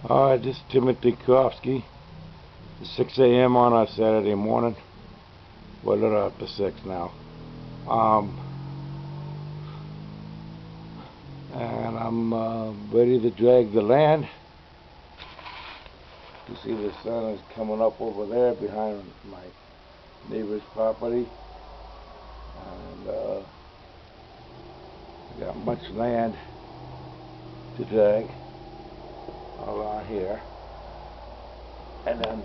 Alright, this is Kerofsky. It's 6 a.m. on a Saturday morning. Well, a little after 6 now. And I'm ready to drag the land. You see the sun is coming up over there behind my neighbor's property. And I got much land to drag around here, and then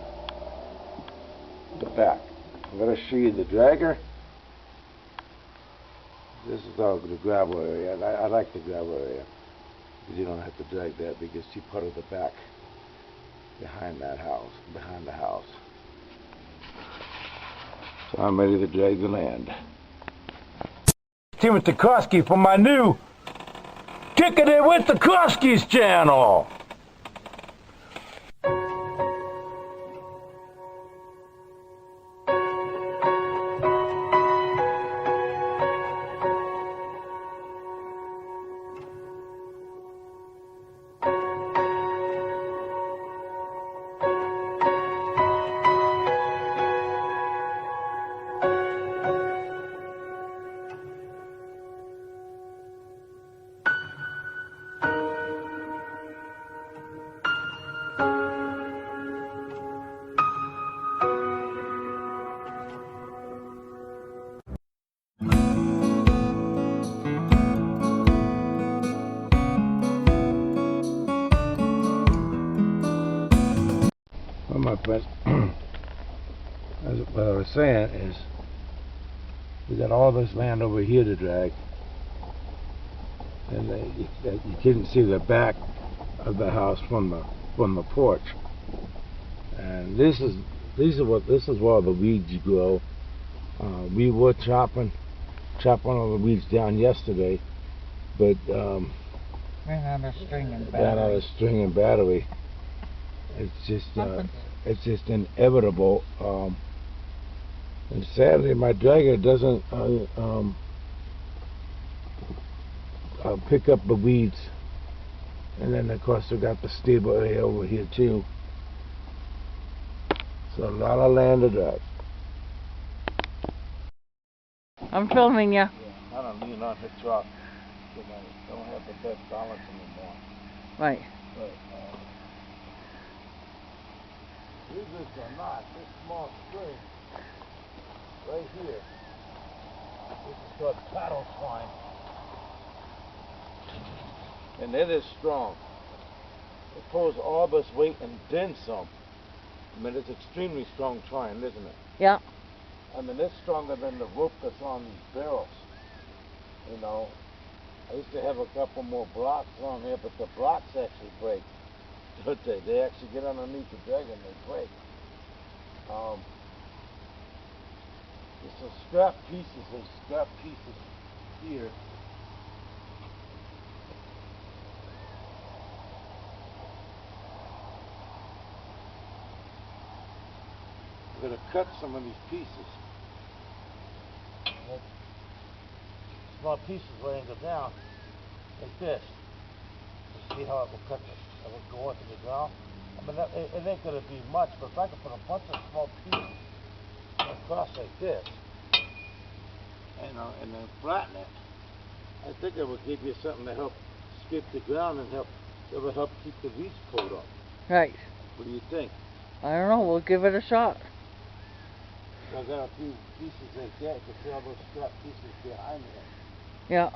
the back. I'm going to show you the dragger. This is all the gravel area. I like the gravel area because you don't have to drag that because you put it the back behind that house, behind the house. So I'm ready to drag the land. Tymon Kerofsky from my new Kicking It with the Kerofskys channel. Well, my friends, what I was saying is, we got all this land over here to drag, and you couldn't see the back of the house from the porch. And this is where the weeds grow. We were chopping all the weeds down yesterday, but ran out of string and battery. It's just inevitable. And sadly, my dragger doesn't pick up the weeds. And then, of course, we got the stable area over here too. So a lot of land to drag. I'm filming you. Yeah, I don't lean on the truck because I don't have the best balance anymore. Right. But, believe this or not, this small string right here, this is called paddle twine, and it is strong. It pulls all this weight and then some. I mean, it's extremely strong twine, isn't it? Yeah. I mean, it's stronger than the rope that's on these barrels. You know, I used to have a couple more blocks on here, but the blocks actually break. But they actually get underneath the dragger and they break. There's some scrap pieces here. I'm going to cut some of these pieces. Small pieces laying them down like this. You see how it will cut it? It will go into the ground. I mean, it ain't going to be much, but if I could put a bunch of small pieces across like this, and then flatten it, I think it will give you something to help scrape the ground and it will help keep the weeds pulled up. Right. What do you think? I don't know. We'll give it a shot. I got a few pieces like that. You can see all those scrap pieces behind there. Yeah.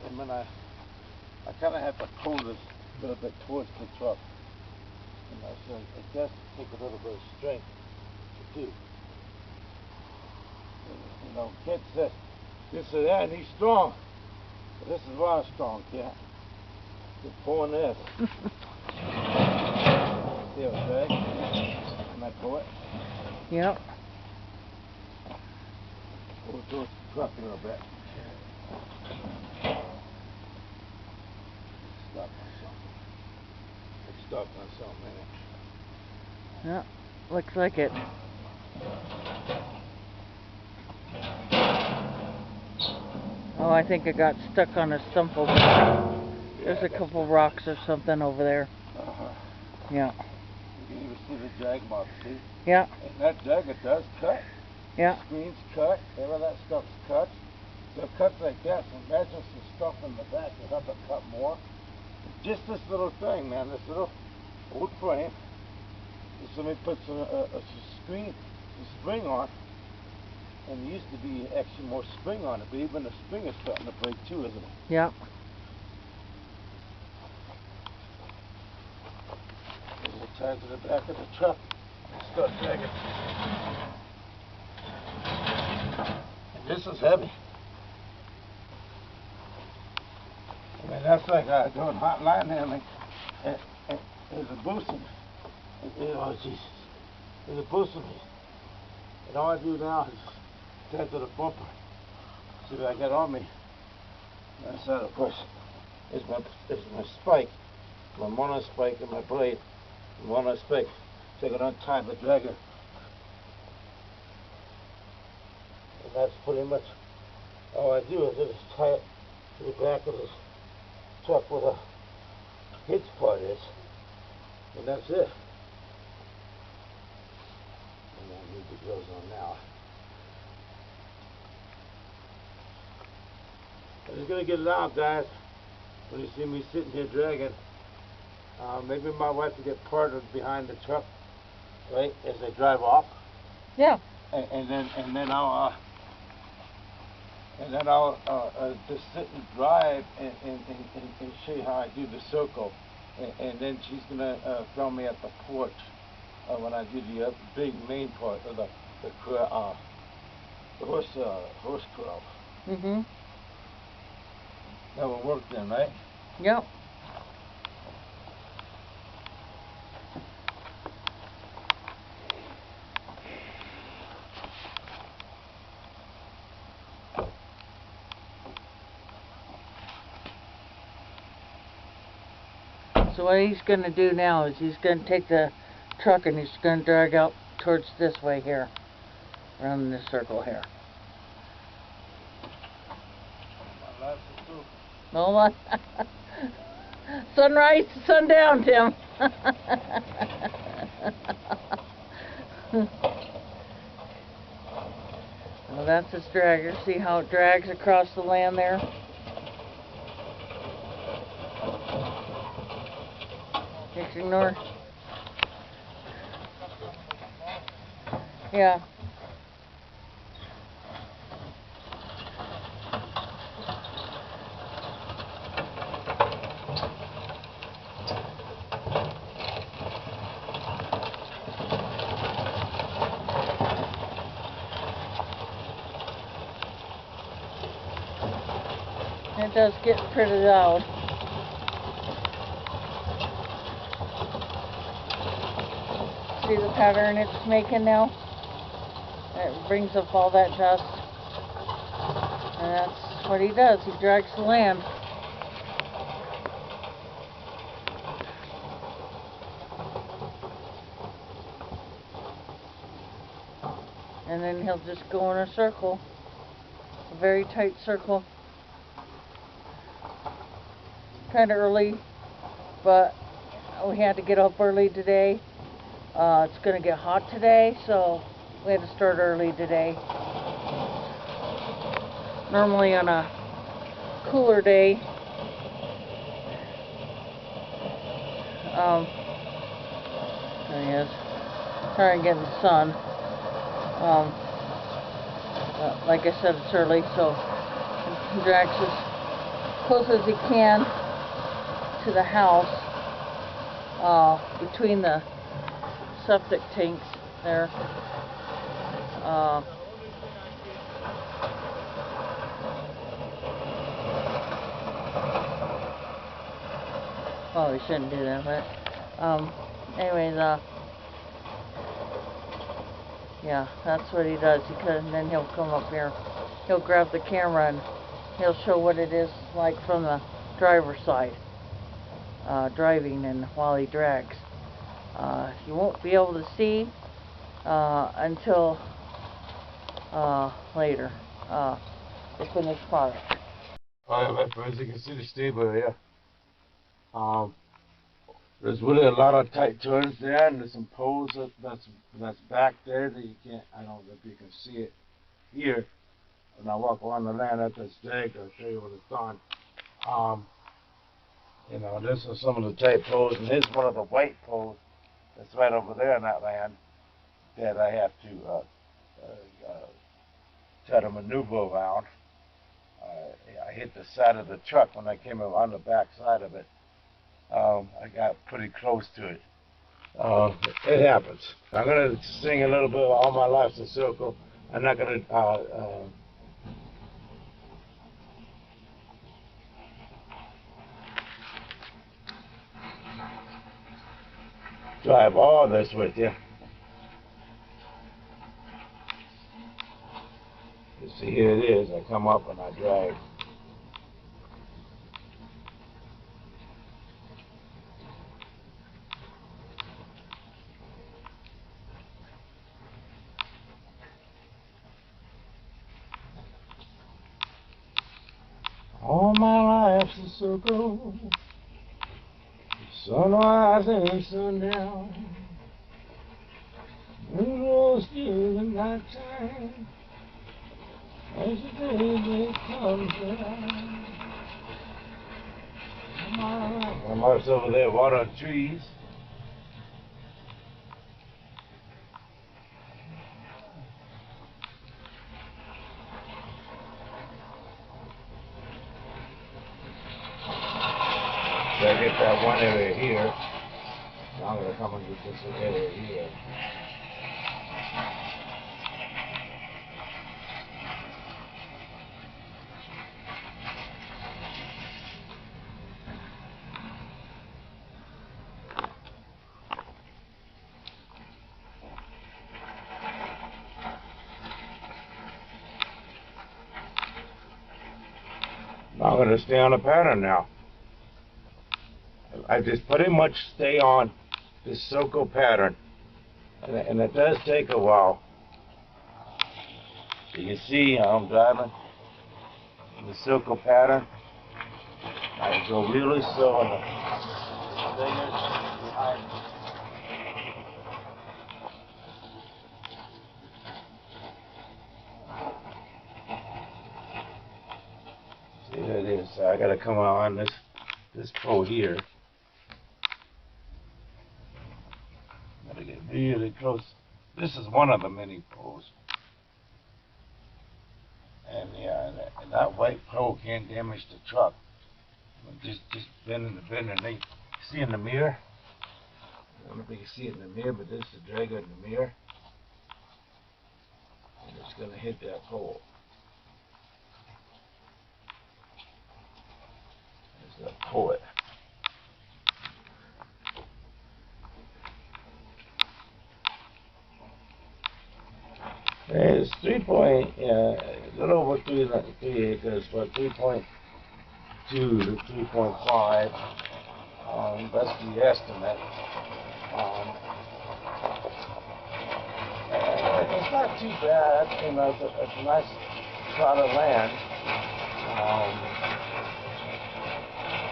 And then I kind of have to pull this a little bit towards the truck. You know, so it does take a little bit of strength to do. You know, kid says, this or that, and he's strong. But this is why I'm strong, kid. Just pulling this. See what I'm saying? Can I pull it? Yep. Pull it towards the truck a little bit. Stuck on something, Yeah, looks like it. Oh, I think it got stuck on a stump over there. There's a couple rocks or something over there. Yeah. You can even see the drag mark, see? Yeah. And that drag, it does cut. Yeah. The screen's cut, all that stuff's cut. So it cuts like that, so imagine some stuff in the back to help it cut more. Just this little thing, man, this little old frame. Somebody puts a spring on, and there used to be actually more spring on it, but even the spring is starting to break too, isn't it? Yeah. We'll tie to the back of the truck and start dragging. And this is heavy. I mean, that's like doing hot line handling. There's a boosting. Oh, Jesus. There's a boosting. And all I do now is tie to the bumper. See what I got on me. That's that, of course, is my spike. My mono spike and my blade. Mono spike. So I can untie the dragger. And that's pretty much all I do is I just tie it to the back of this truck where the hitch part is. And that's it. And I need the gloves on now. I'm just gonna get it out, guys. When you see me sitting here dragging, maybe my wife will get parted behind the truck, right, as I drive off. Yeah. And then I'll just sit and drive and show you how I do the circle. And then she's gonna film me at the porch when I do the big main part of the horse corral. Mhm. That will work then, right? Yep. So what he's going to do now is he's going to take the truck and he's going to drag out towards this way here, around this circle here. My life's a circle. Hold on. Sunrise to sundown, Tim. Well, that's his dragger. See how it drags across the land there? Just ignore. Yeah. It does get pretty loud. See the pattern it's making now? It brings up all that dust. And that's what he does. He drags the land. And then he'll just go in a circle. A very tight circle. Kind of early, but we had to get up early today. It's going to get hot today, so we had to start early today. Normally on a cooler day, there he is. Sorry, I'm getting the sun. Like I said, it's early, so he drags as close as he can to the house, between the septic tanks there. Probably shouldn't do that, but anyways, yeah, that's what he does. And then he'll come up here, he'll grab the camera and he'll show what it is like from the driver's side, driving and while he drags. You won't be able to see until later, the finished product. As you can see the stable here. There's really a lot of tight turns there, and there's some poles that's back there that you can't. I don't know if you can see it here. When I walk along the land at this drag, I'll show you when it's done. You know, this is some of the tight poles, and here's one of the white poles that's right over there in that land that I have to try to maneuver around. I hit the side of the truck when I came on the back side of it. I got pretty close to it. It happens. I'm gonna sing a little bit of All My Life's a Circle. I'm not gonna drive all this with you. You see, here it is. I come up and I drag. All my life's a circle, sunrise and sundown, moon rolls through the nighttime, as the day comes around. My life's over there watering trees. So I get that one area here. Now I'm going to come and get this area here. Now I'm going to stay on a pattern now. I just pretty much stay on this circle pattern, and it does take a while. So you see I'm driving in the circle pattern. I go really slow on the fingers behind me. See, there it is. So I got to come on this pole here. Gotta get really close. This is one of the many poles. And yeah, and that white pole can't damage the truck. Just bending the bender. And you see in the mirror? I don't know if you can see it in the mirror, but this is the dragger in the mirror. And it's gonna hit that pole. It's gonna pull it. It's a little over 3 acres, but 3.2 to 3.5. That's the estimate. It's not too bad. You know, it's a nice plot of land.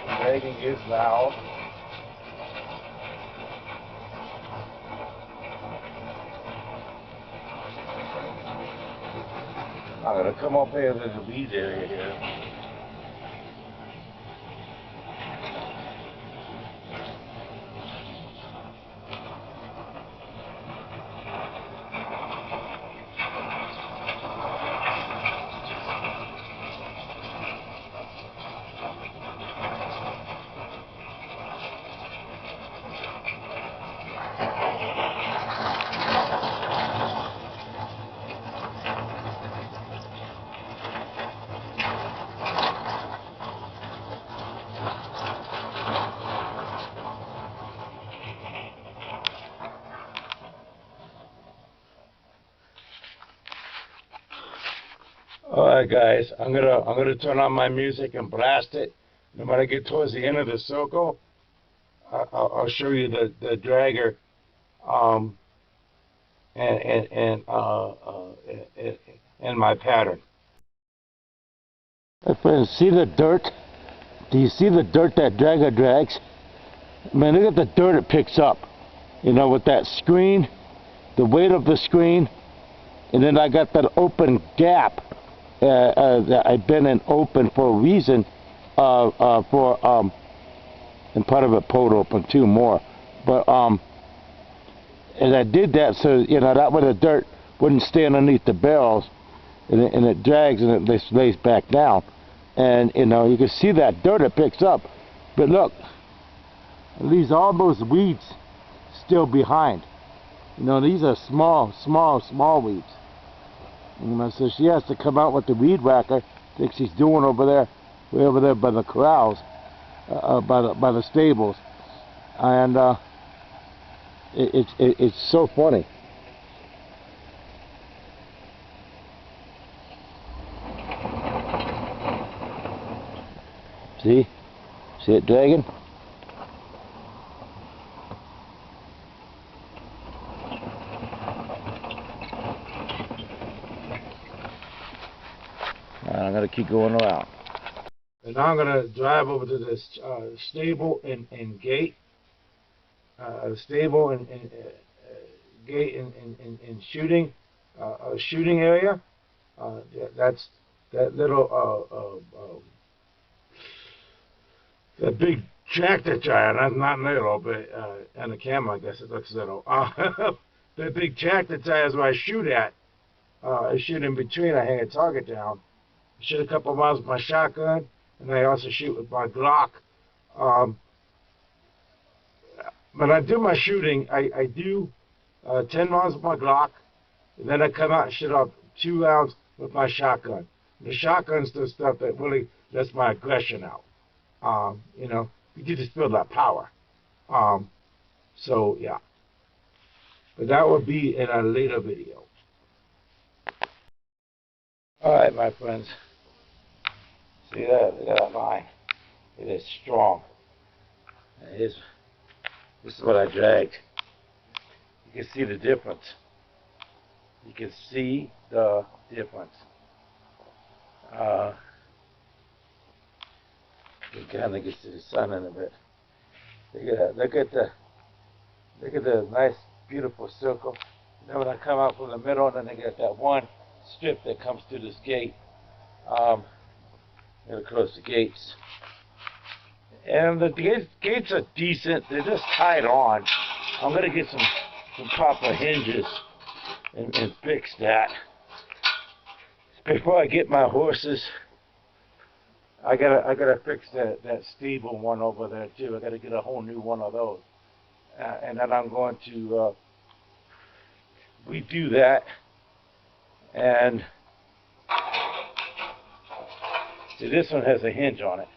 The dragging is loud. I'm gonna come up here to the weed area here. Alright guys, I'm gonna turn on my music and blast it. And when I get towards the end of the circle, I'll show you the dragger and my pattern. My friends, see the dirt? Do you see the dirt that dragger drags? Man, look at the dirt it picks up. You know, with that screen, the weight of the screen, and then I got that open gap that I've been in open for a reason, and part of it pulled open too more. But and I did that so, you know, that way the dirt wouldn't stay underneath the barrels, and it drags and it lays back down. And, you know, you can see that dirt it picks up. But look, it leaves all those weeds still behind. You know, these are small weeds. You know, so she has to come out with the weed whacker, like she's doing over there, way over there by the corrals, by the stables. And it's so funny. See it dragging? I'm going to keep going around. And now I'm going to drive over to this stable and gate. Stable and gate and shooting area. That's that little that big tractor trailer. Not little, but on the camera I guess it looks little. The big tractor trailer is where I shoot at. I shoot in between. I hang a target down. I shoot a couple of rounds with my shotgun, and I also shoot with my Glock. When I do my shooting, I do 10 rounds with my Glock, and then I come out and shoot off 2 rounds with my shotgun. The shotgun's the stuff that really lets my aggression out. You know, you just feel that power. So yeah. But that will be in a later video. Alright, my friends. See that? Look at that line. It is strong. This is what I dragged. You can see the difference. You can see the difference. You kind of get to the sun in a bit. Look at that. Look at the nice, beautiful circle. Then when I come out from the middle, and then I get that one strip that comes through this gate. I'm gonna close the gates. And the gates are decent. They're just tied on. I'm gonna get some proper hinges and fix that. Before I get my horses, I gotta fix that stable one over there too. I gotta get a whole new one of those, and then I'm going to redo that. And see, this one has a hinge on it.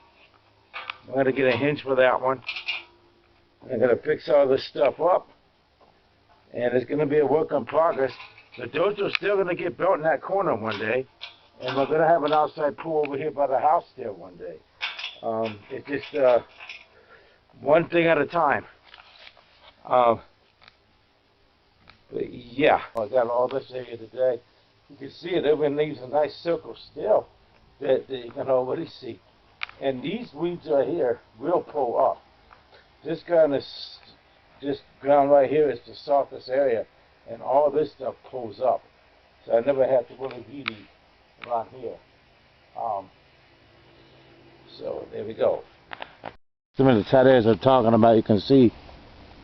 I'm gonna get a hinge for that one. I'm gonna fix all this stuff up, and it's gonna be a work in progress. The dojo's still gonna get built in that corner one day. And we're going to have an outside pool over here by the house there one day. It's just one thing at a time. But yeah, I got all this area today. You can see it. Everyone leaves a nice circle still that you can already see. And these weeds right here will pull up. This ground right here is the softest area, and all this stuff pulls up. So I never have to really weed eat around here. So there we go. Some of the tight areas I'm talking about, you can see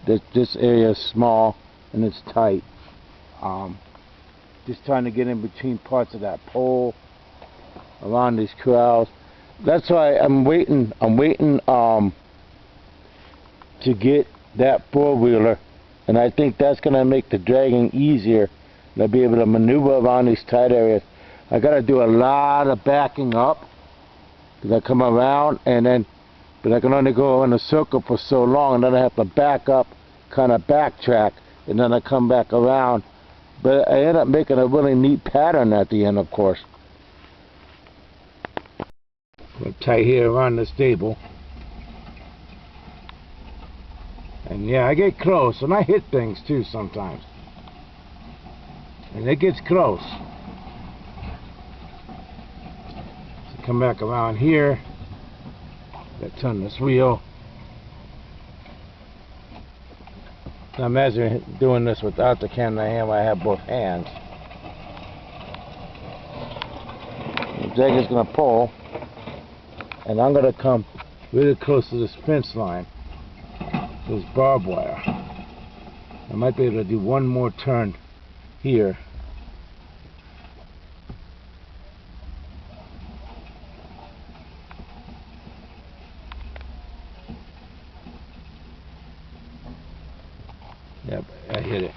that this area is small and it's tight. Just trying to get in between parts of that pole around these corrals. That's why I'm waiting to get that four-wheeler, and I think that's going to make the dragging easier. I'll be able to maneuver around these tight areas. I got to do a lot of backing up because I come around but I can only go in a circle for so long, and then I have to back up, kind of backtrack, and then I come back around. But I end up making a really neat pattern at the end, of course. We'll tie here around the stable. And yeah, I get close, and I hit things too sometimes. And it gets close. come back around here. Let's turn this wheel. Now imagine doing this without the camera hand. I have both hands. Jake is going to pull, and I'm going to come really close to this fence line, this barbed wire. I might be able to do one more turn here. Yep, I hit it.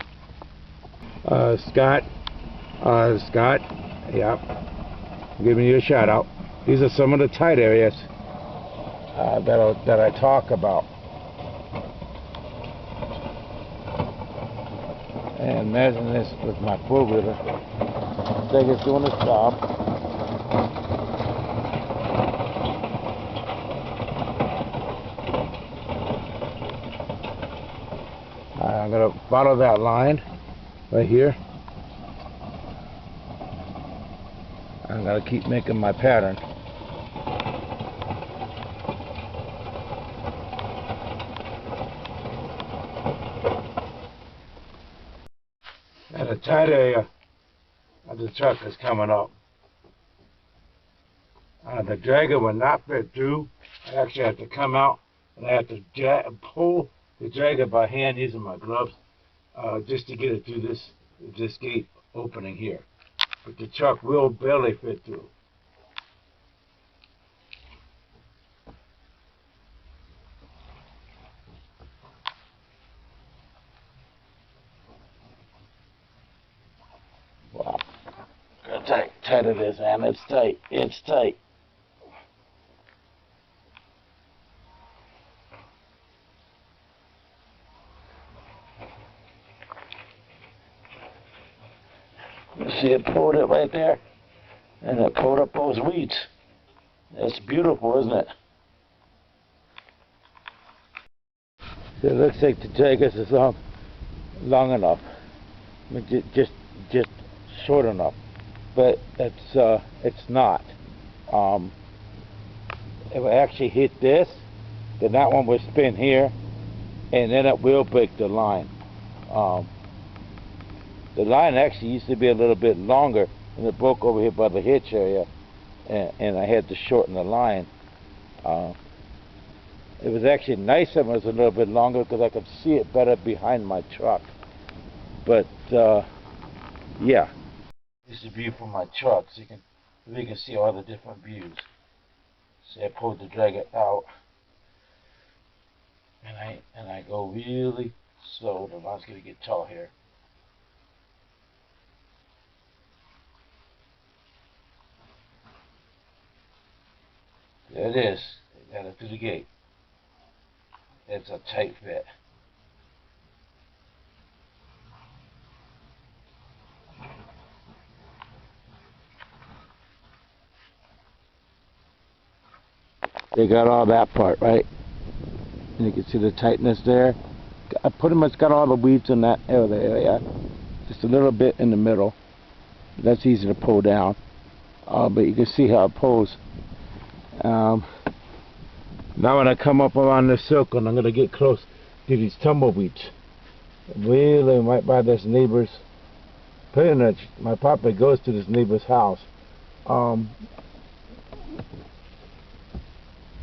Scott, yep, I'm giving you a shout out. These are some of the tight areas that I talk about. And imagine this with my four-wheeler. Jake is doing his job. I'm going to follow that line right here. I'm going to keep making my pattern. And the tight area of the truck is coming up. The dragger will not fit through. I actually have to come out and I have to pull the dragger by hand using my gloves just to get it through this gate opening here. But the truck will barely fit through. Wow. Look how tight it is, man. It's tight. It's tight. You see it pulled it right there? And it pulled up those weeds. It's beautiful, isn't it? So it looks like the Jagus is long enough. I mean, just short enough. But it's not. It will actually hit this, then that one will spin here, and then it will break the line. The line actually used to be a little bit longer, and it broke over here by the hitch area, and I had to shorten the line. It was actually nicer when it was a little bit longer because I could see it better behind my truck. But yeah, this is a view from my truck, so you can see all the different views. See, I pulled the dragger out, and I go really slow. The line's gonna get tall here. There it is. Got it through the gate. It's a tight fit. They got all that part, right? And you can see the tightness there. I pretty much got all the weeds in that area. Just a little bit in the middle. That's easy to pull down. But you can see how it pulls. Now when I come up around this circle, I'm going to get close to these tumbleweeds. Really right by this neighbor's, pretty much my papa goes to this neighbor's house. Now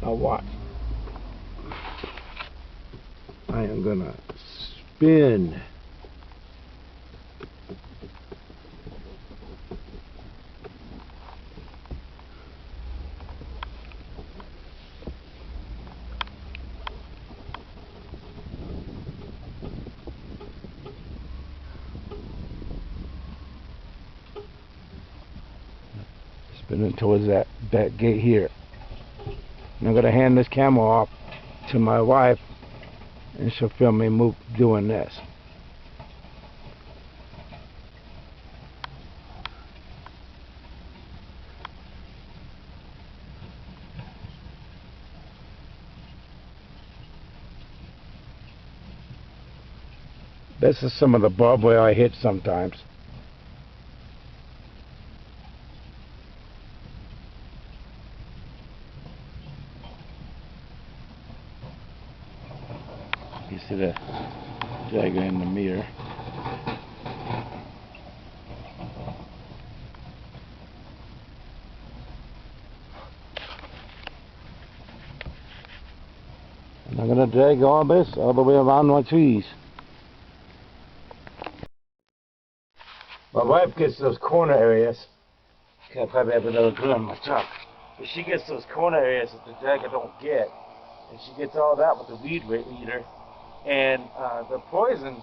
watch. I am going to spin. Spinning towards that gate here. And I'm going to hand this camera off to my wife, and she'll film me doing this. This is some of the barbed wire I hit sometimes. see the dagger in the mirror. And I'm going to drag all this all the way around my trees. My wife gets those corner areas. I probably have another glue in my truck. But she gets those corner areas that the dagger don't get. And she gets all that with the weed eater. And the poison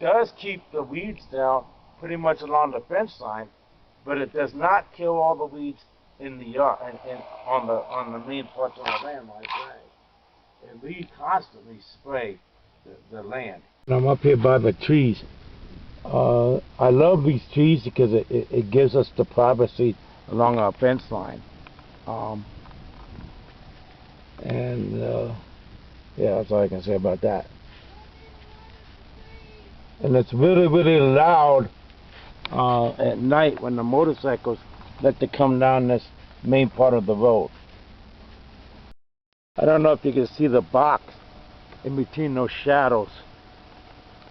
does keep the weeds down pretty much along the fence line, but it does not kill all the weeds in the yard and on the main parts of the land like that. And we constantly spray the land. I'm up here by the trees. I love these trees because it gives us the privacy along our fence line. Yeah, that's all I can say about that. And it's really, really loud at night when the motorcycles like to come down this main part of the road. I don't know if you can see the box in between those shadows.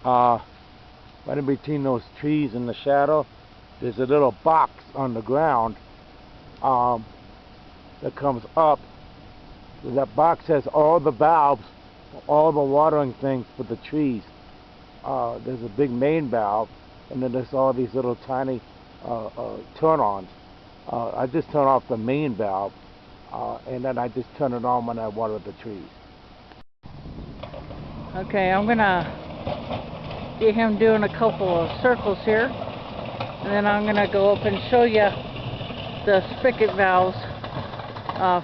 Right in between those trees and the shadow, there's a little box on the ground that comes up. That box has all the valves, all the watering things for the trees. There's a big main valve, and then there's all these little tiny turn-ons. I just turn off the main valve, and then I just turn it on when I water the trees. Okay, I'm gonna get him doing a couple of circles here, and then I'm gonna go up and show you the spigot valves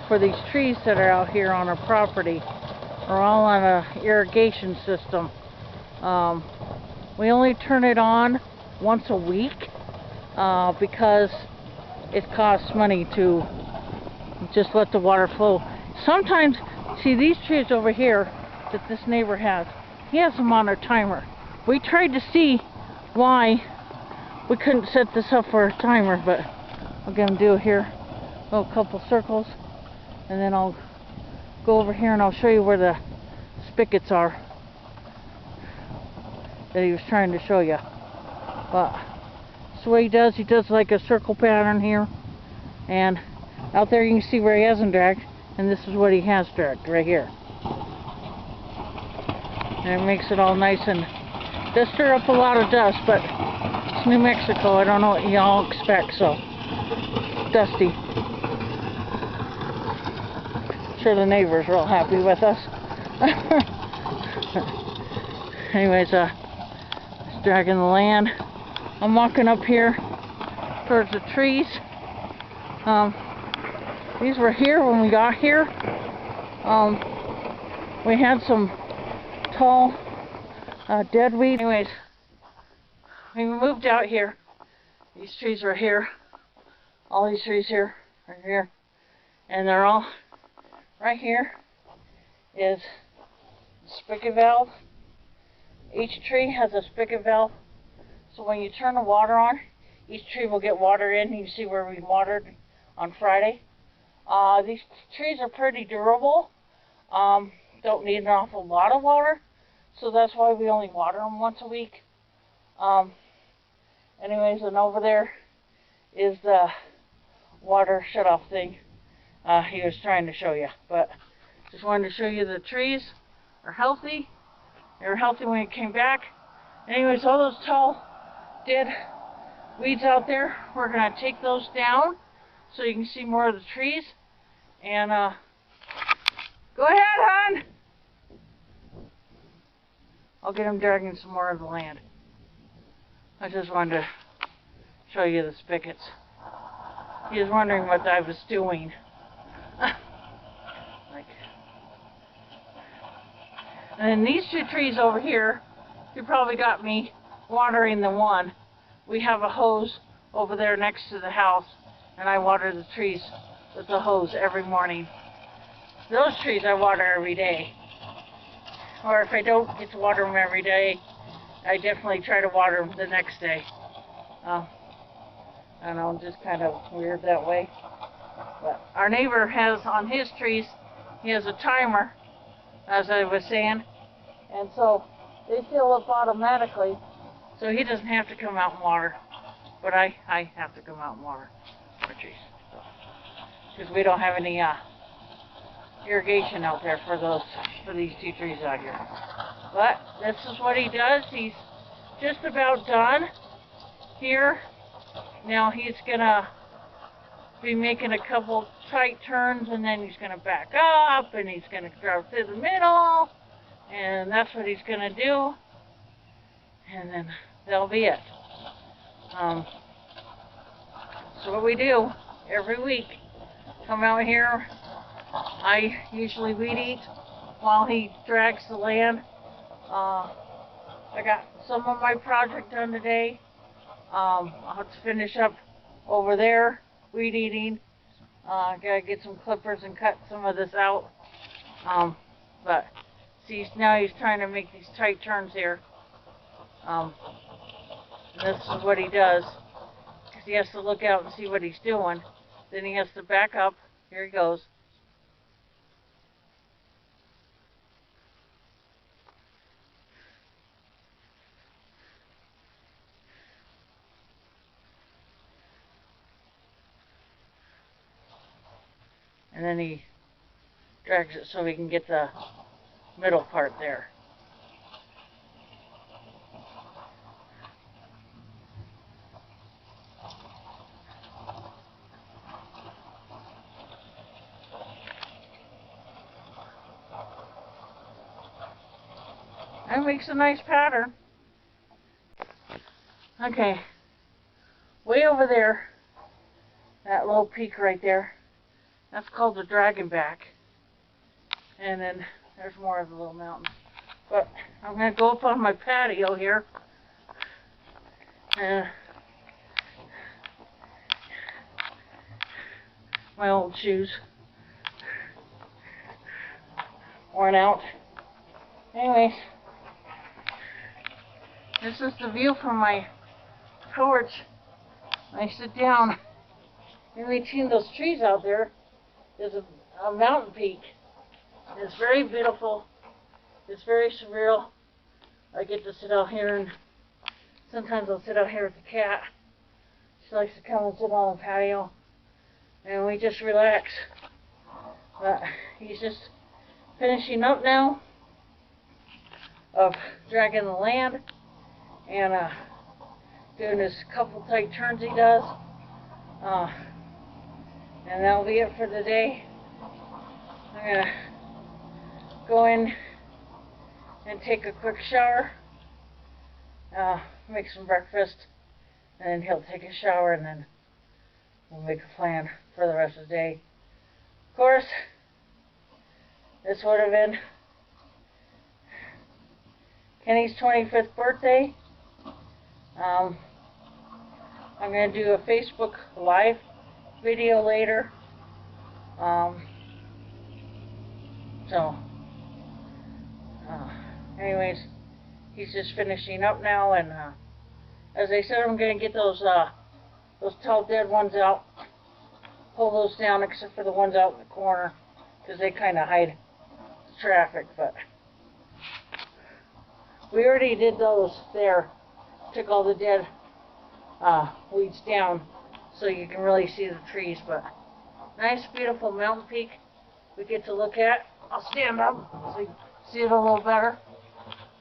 for these trees that are out here on our property. We're all on an irrigation system. We only turn it on once a week because it costs money to just let the water flow. Sometimes, see these trees over here that this neighbor has, he has them on a timer. We tried to see why we couldn't set this up for a timer, but I'm gonna do here a couple circles, and then I'll go over here and I'll show you where the spigots are that he was trying to show you. But that's the way he does like a circle pattern here, and out there you can see where he hasn't dragged, and this is what he has dragged right here. And it makes it all nice, and does stir up a lot of dust, but it's New Mexico. I don't know what y'all expect, so dusty. I'm sure the neighbors are all happy with us. Anyways, just dragging the land. I'm walking up here towards the trees. These were here when we got here. We had some tall dead weed. Anyways, we moved out here. These trees were here. All these trees here are here. And they're all right here is the spigot valve. Each tree has a spigot valve. So when you turn the water on, each tree will get water in. You see where we watered on Friday. These trees are pretty durable. Don't need an awful lot of water. So that's why we only water them once a week. Anyways, and over there is the water shut-off thing he was trying to show you. But just wanted to show you the trees are healthy. They were healthy when we came back. Anyways, all those tall, dead weeds out there, we're going to take those down so you can see more of the trees. And go ahead, hon. I'll get him dragging some more of the land. I just wanted to show you the spigots. He was wondering what I was doing. And then these two trees over here, you probably got me watering the one. We have a hose over there next to the house, and I water the trees with the hose every morning. Those trees I water every day. Or if I don't get to water them every day, I definitely try to water them the next day. I don't know, just kind of weird that way. But our neighbor has on his trees, he has a timer, as I was saying, And so they fill up automatically, so he doesn't have to come out and water. But I have to come out and water our trees. Because we don't have any irrigation out there for these 2 trees out here. But this is what he does. He's just about done here. Now he's gonna be making a couple tight turns, and then he's gonna back up, and he's gonna drive through the middle, and that's what he's gonna do. And then that'll be it. So what we do every week, come out here. I usually weed eat while he drags the land. I got some of my project done today. I'll have to finish up over there, weed eating. Gotta get some clippers and cut some of this out. But see, now he's trying to make these tight turns here. And this is what he does, because he has to look out and see what he's doing. Then he has to back up. Here he goes. And then he drags it so we can get the middle part there. That makes a nice pattern. Okay, way over there, that little peak right there, that's called the dragon back. And then there's more of the little mountain. But I'm going to go up on my patio here. And my old shoes. Worn out. Anyways, this is the view from my porch. I sit down in between those trees out there. There's a mountain peak. It's very beautiful. It's very surreal. I get to sit out here, and sometimes I'll sit out here with the cat. She likes to come and sit on the patio, and we just relax. But he's just finishing up now of dragging the land and doing his couple tight turns he does. And that'll be it for the day. I'm gonna go in and take a quick shower, make some breakfast, and then he'll take a shower, and then we'll make a plan for the rest of the day. Of course, this would have been Kenny's 25th birthday. I'm going to do a Facebook Live video later. Anyways, he's just finishing up now, and as I said, I'm going to get those tall dead ones out, pull those down, except for the ones out in the corner, because they kind of hide traffic. But we already did those there, took all the dead weeds down so you can really see the trees. But nice, beautiful mountain peak we get to look at. I'll stand up so you can see it a little better.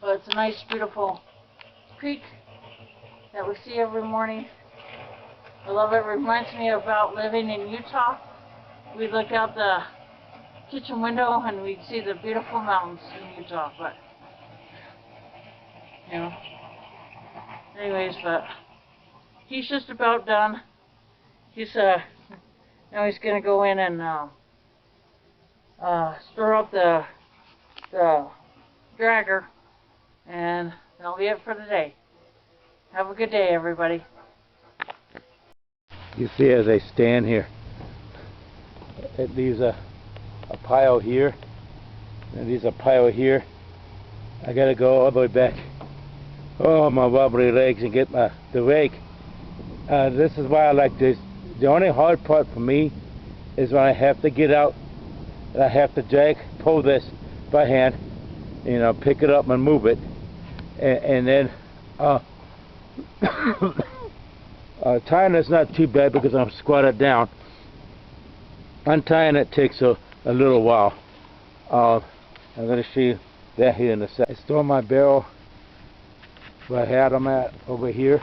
But it's a nice, beautiful peak that we see every morning. I love it. It reminds me about living in Utah. We look out the kitchen window and we'd see the beautiful mountains in Utah. But, you know, anyways, but he's just about done. He's now he's gonna go in and stir up the dragger, and that'll be it for the day. Have a good day, everybody. You see, as I stand here, it leaves a pile here, and leaves a pile here. I gotta go all the way back. Oh, my wobbly legs, and get the rake. This is why I like this. The only hard part for me is when I have to get out and I have to pull this by hand you know, pick it up and move it, and then tying it's not too bad because I'm squatted down. Untying it takes a little while. I'm going to show you that here in a second. I store my barrel where I had them at over here.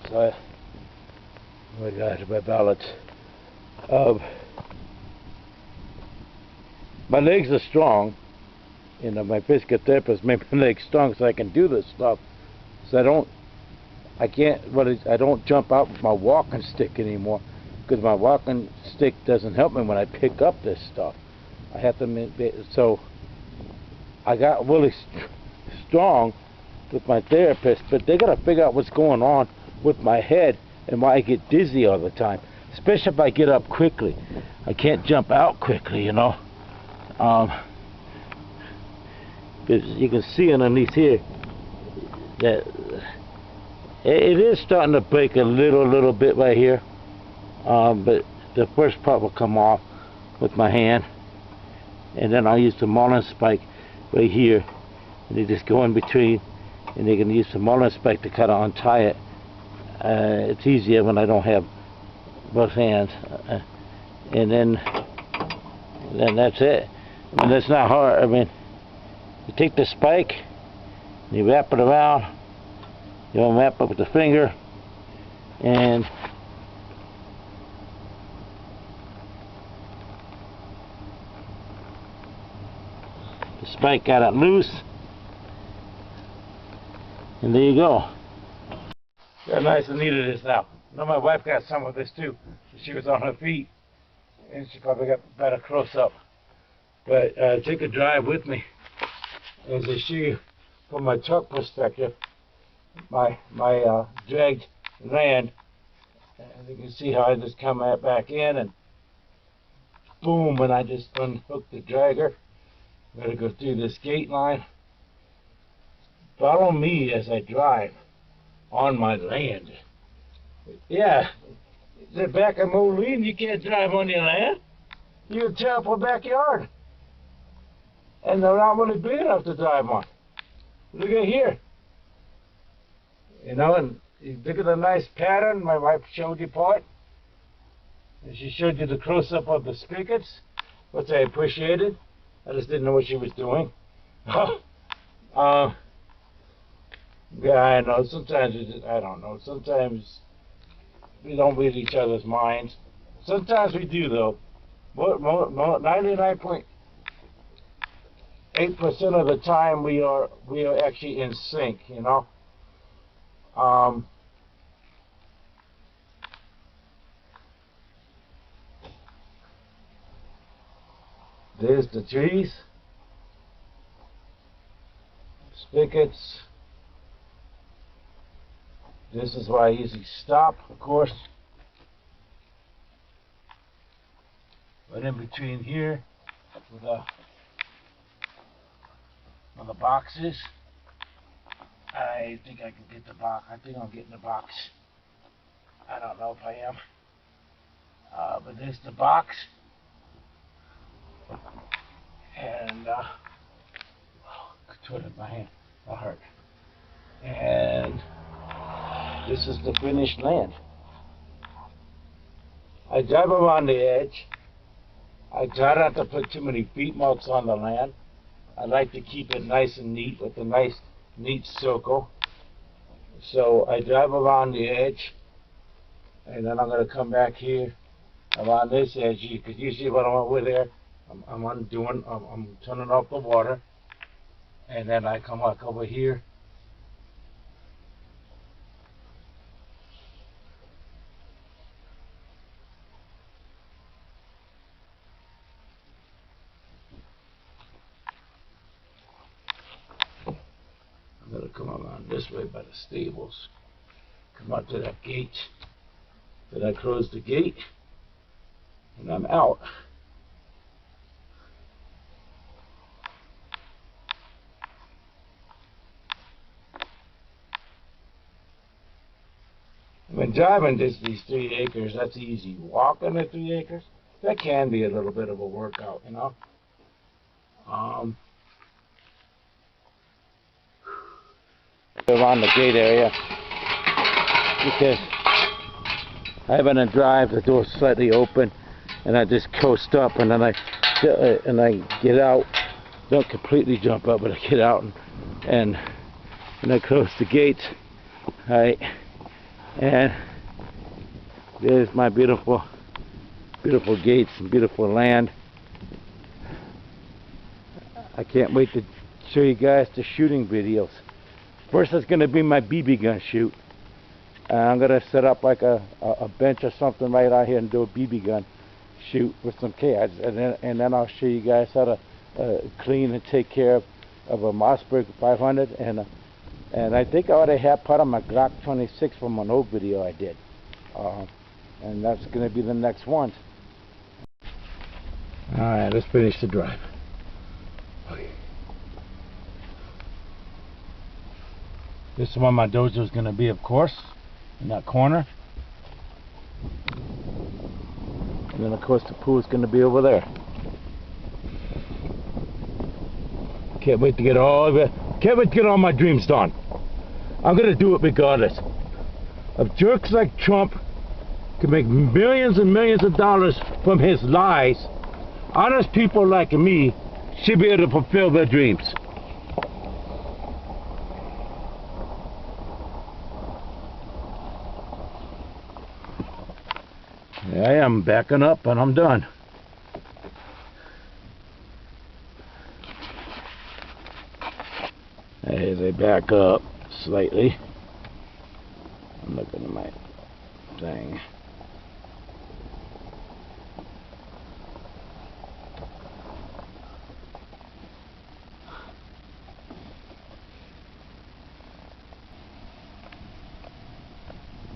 So, oh my gosh, my balance. My legs are strong. You know, my physical therapist made my legs strong so I can do this stuff. So I don't jump out with my walking stick anymore, because my walking stick doesn't help me when I pick up this stuff. I have to, so I got really strong with my therapist, but they got to figure out what's going on with my head and why I get dizzy all the time, especially if I get up quickly. I can't jump out quickly, you know. You can see underneath here that it is starting to break a little bit right here, but the first part will come off with my hand, and then I'll use the marlin spike right here, and they just go in between, and they can use the marlin spike to kind of untie it. It's easier when I don't have both hands, and then that's it. I mean, that's not hard. I mean, you take the spike, you wrap it around, you wrap it with the finger, and the spike got it loose, and there you go. How nice and neat it is now. Now my wife got some of this too. She was on her feet, and she probably got better close up. But take a drive with me as I show you from my truck perspective my dragged land, and you can see how I just come back in and boom, and I just unhook the dragger. I'm going to go through this gate line. Follow me as I drive on my land. Yeah, the back of Moline, you can't drive on your land. You can tear up a backyard. And they're not really big enough to drive on. Look at here. You know, and you look at the nice pattern my wife showed you part. And she showed you the close-up of the spigots, which I appreciated. I just didn't know what she was doing. Yeah, I know. Sometimes I don't know. Sometimes we don't read each other's minds. Sometimes we do, though. 99.8% of the time we are actually in sync, you know. There's the trees, spigots. This is where I usually stop, of course. Right in between here with the boxes. I think I can get the box. I think I'm getting the box. I don't know if I am. But there's the box. And contorted my hand. That hurt. And this is the finished land. I drive around the edge. I try not to put too many feet marks on the land. I like to keep it nice and neat with a nice, neat circle. So I drive around the edge, and then I'm going to come back here around this edge. Because usually when I'm over there, I'm turning off the water, and then I come back over here. I'm going to come around this way by the stables, come up to that gate, then I close the gate, and I'm out. When driving just these 3 acres, that's easy. Walking the 3 acres, that can be a little bit of a workout, you know. Around the gate area because I have a drive, the door's slightly open, and I just coast up, and then I get out. Don't completely jump up, but I get out and I close the gates. Right, and there's my beautiful gates and beautiful land. I can't wait to show you guys the shooting videos. First, it's going to be my BB gun shoot. I'm going to set up like a bench or something right out here and do a BB gun shoot with some kids. And then I'll show you guys how to clean and take care of a Mossberg 500. And I think I already have part of my Glock 26 from an old video I did. And that's going to be the next one. Alright, let's finish the drive. Okay. This is where my dojo is going to be, of course, in that corner. And then, of course, the pool is going to be over there. Can't wait to get all my dreams done. I'm going to do it regardless. If jerks like Trump can make millions and millions of dollars from his lies, honest people like me should be able to fulfill their dreams. I am backing up and I'm done. As I back up slightly, I'm looking at my thing.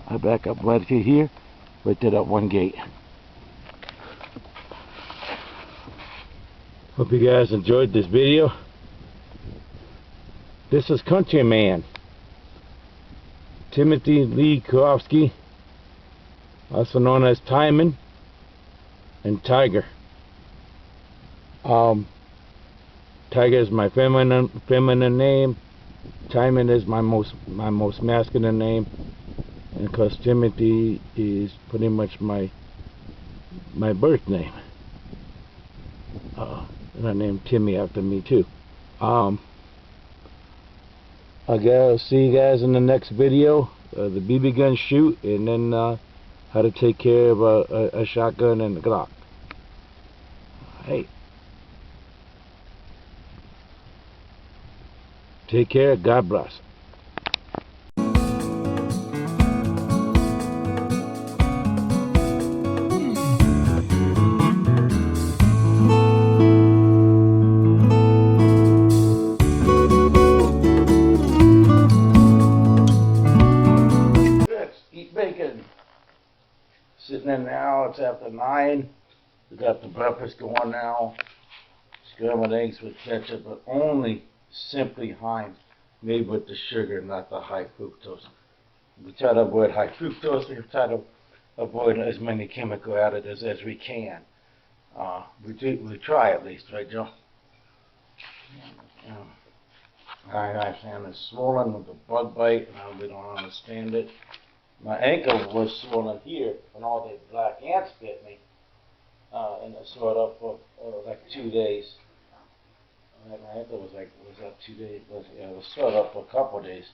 I back up right to here, right to that one gate. Hope you guys enjoyed this video. This is Countryman Timothy Lee Kerofsky, also known as Tymon and Tiger. Tiger is my feminine name. Tymon is my most masculine name. And of course Timothy is pretty much my birth name. And I named Timmy after me too. I'll see you guys in the next video, the BB gun shoot, and then how to take care of a shotgun and a Glock. Hey, take care. God bless. Bacon. Sitting in now, it's after 9. We got the breakfast going now. Scrambled eggs with ketchup, but only simply Heinz, made with the sugar, not the high fructose. We try to avoid high fructose. We try to avoid as many chemical additives as we can. We try at least, right, Joe? My hand is swollen with a bug bite, and we don't understand it. My ankle was swollen here when all the black ants bit me, and it swelled up for like 2 days. My ankle was up 2 days. It was swelled up for a couple of days.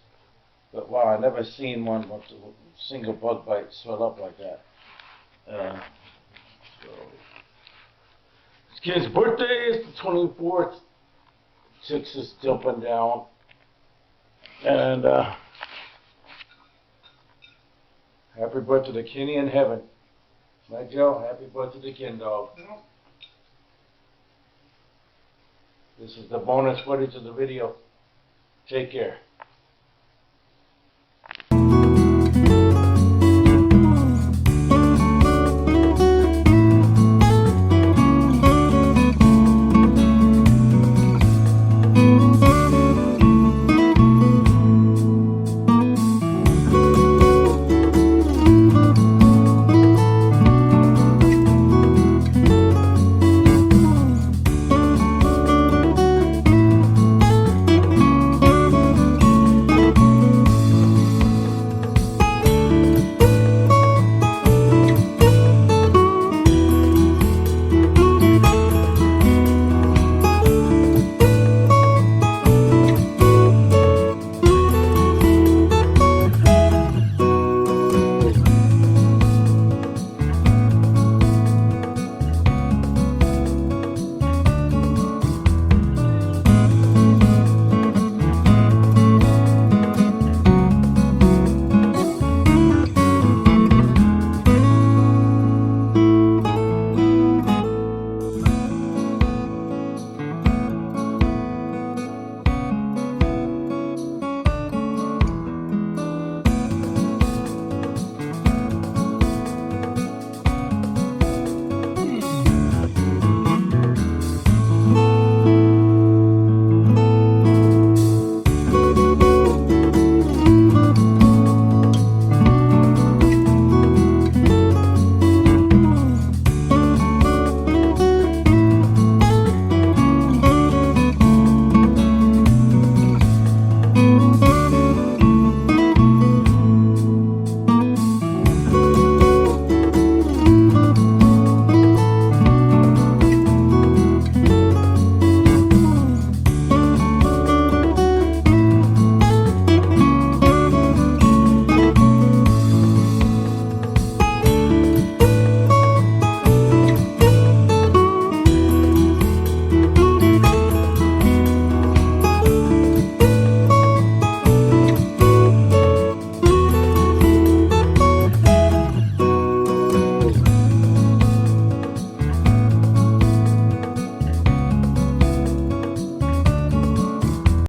But wow, I never seen one with a single bug bite swell up like that. So this kid's birthday is the 24th. 6 is jumping down, and happy birthday to Kenny in heaven. Right, Joe? Happy birthday to Ken, dog. This is the bonus footage of the video. Take care.